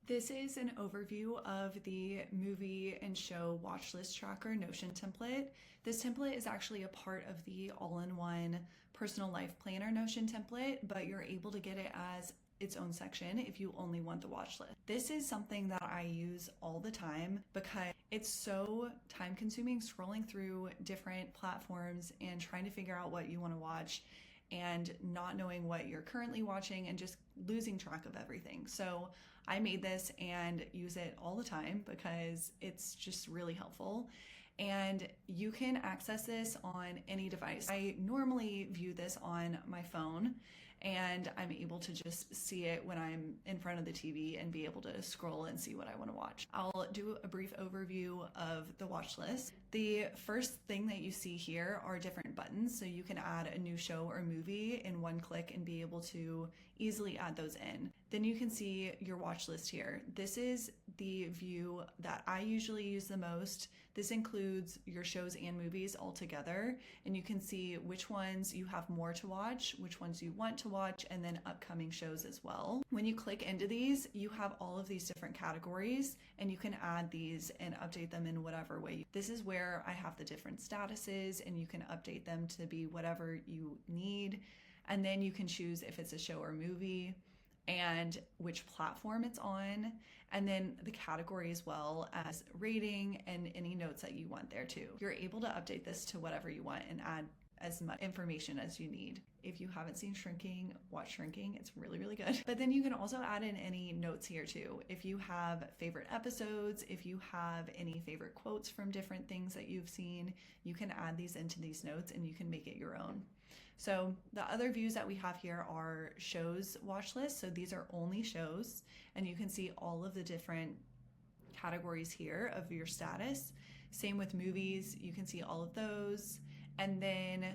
This is an overview of the movie and show watchlist tracker Notion template. This template is actually a part of the all-in-one personal life planner Notion template, but you're able to get it as its own section if you only want the watch list. This is something that I use all the time because it's so time consuming scrolling through different platforms and trying to figure out what you want to watch and not knowing what you're currently watching and just losing track of everything. So I made this and use it all the time because it's just really helpful. And you can access this on any device. I normally view this on my phone and I'm able to just see it when I'm in front of the TV and be able to scroll and see what I want to watch. I'll do a brief overview of the watch list. The first thing that you see here are different buttons, so you can add a new show or movie in one click and be able to easily add those in. Then you can see your watch list here. This is the view that I usually use the most. This includes your shows and movies all together, and you can see which ones you have more to watch, which ones you want to watch, and then upcoming shows as well. When you click into these, you have all of these different categories, and you can add these and update them in whatever way. This is where I have the different statuses, and you can update them to be whatever you need. And then you can choose if it's a show or movie and which platform it's on, and then the category as well as rating and any notes that you want there too. You're able to update this to whatever you want and add as much information as you need. If you haven't seen Shrinking, watch Shrinking. It's really, really good. But then you can also add in any notes here too. If you have favorite episodes, if you have any favorite quotes from different things that you've seen, you can add these into these notes and you can make it your own. So the other views that we have here are shows watch list. So these are only shows, and you can see all of the different categories here of your status. Same with movies, you can see all of those, and then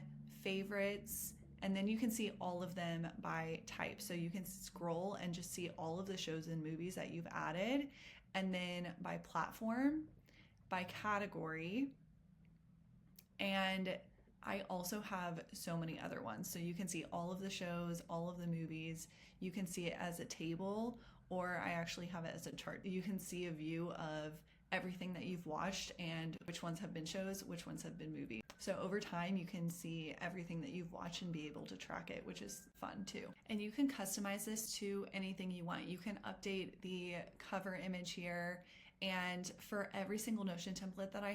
favorites, and then you can see all of them by type. So you can scroll and just see all of the shows and movies that you've added, and then by platform, by category, and I also have so many other ones. So you can see all of the shows, all of the movies. You can see it as a table, or I actually have it as a chart. You can see a view of everything that you've watched and which ones have been shows, which ones have been movies. So over time, you can see everything that you've watched and be able to track it, which is fun too. And you can customize this to anything you want. You can update the cover image here. And for every single Notion template that I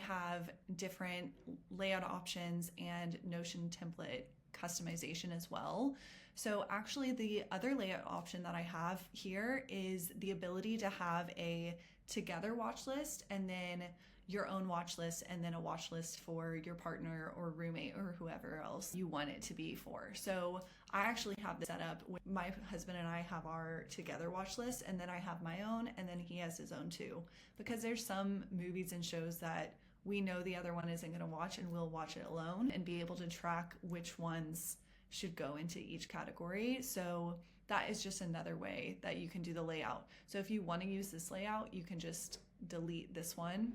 have different layout options and Notion template customization as well. So actually the other layout option that I have here is the ability to have a together watch list and then your own watch list and then a watch list for your partner or roommate or whoever else you want it to be for. So I actually have this set up. My husband and I have our together watch list, and then I have my own, and then he has his own too, because there's some movies and shows that we know the other one isn't going to watch and we'll watch it alone and be able to track which ones should go into each category. So that is just another way that you can do the layout. So if you want to use this layout, you can just delete this one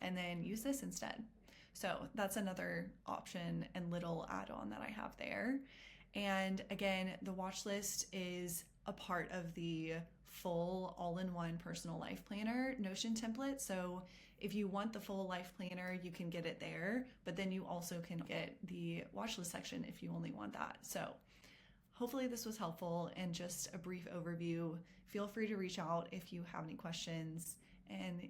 and then use this instead. So that's another option and little add-on that I have there. And again, the watch list is a part of the full all-in-one personal life planner Notion template. So if you want the full life planner, you can get it there, but then you also can get the watch list section if you only want that. So hopefully this was helpful and just a brief overview. Feel free to reach out if you have any questions, and